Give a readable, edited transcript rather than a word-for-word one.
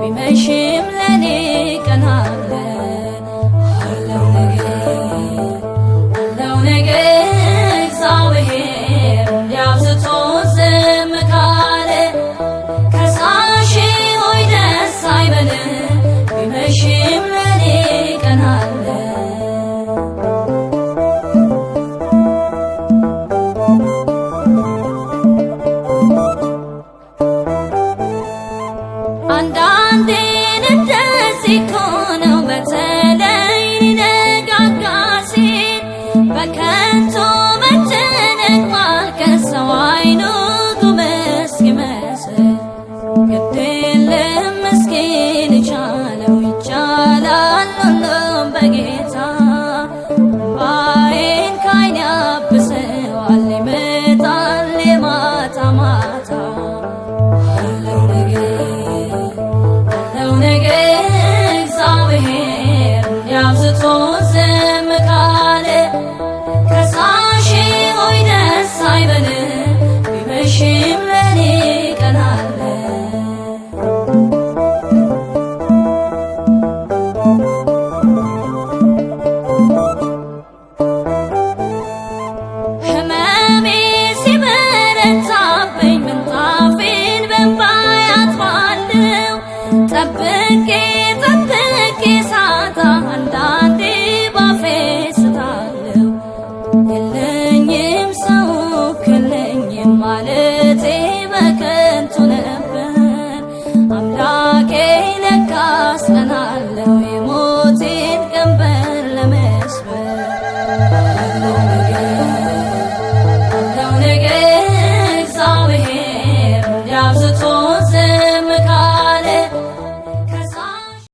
ቢመሽም ለኔ ቀን አለ አለው ነገር እግዚአብሔር እንዲያብዝቶ ዝም ካለ ከሳሽ ሆይ ደስ አይበልህ ቢመሽም ለኔ ቀን አለ አንዳንዴ እንደዚህ እኮ ነው በተለይ ሊነጋጋ ሲል በከንቱ መጨነቅ ማልቀስ ሰው አይኑ ጉም እስኪመስል ግድ የለም ምስኪን ይቻለው ይቻላል ሁሉም በጌታ እምባዬን ከዓይኔ ያብሰዋል ይመጣል የማታ ማታ አለው ነገር እግዚአብሔር እንዲያብዝቶ ዝም ካለ ከሳሽ ሆይ ደስ አይበልህ ቢመሽም ለኔ ቀን አለ ህመሜ ሲበረታብኝ ምንጣፌን በእንባ አጥባለሁ ጠብቄ ሳታ አንዳንዴ ባፌ ስታለሁ የለኝም ሰው የለኝም ማለቴ በከንቱ ነበር አምላኬ ለካስ ቀን አለው የሞቴን ቀንበር ለመስበር አለው ነገር እግዚአብሔር እንዲያብዝቶ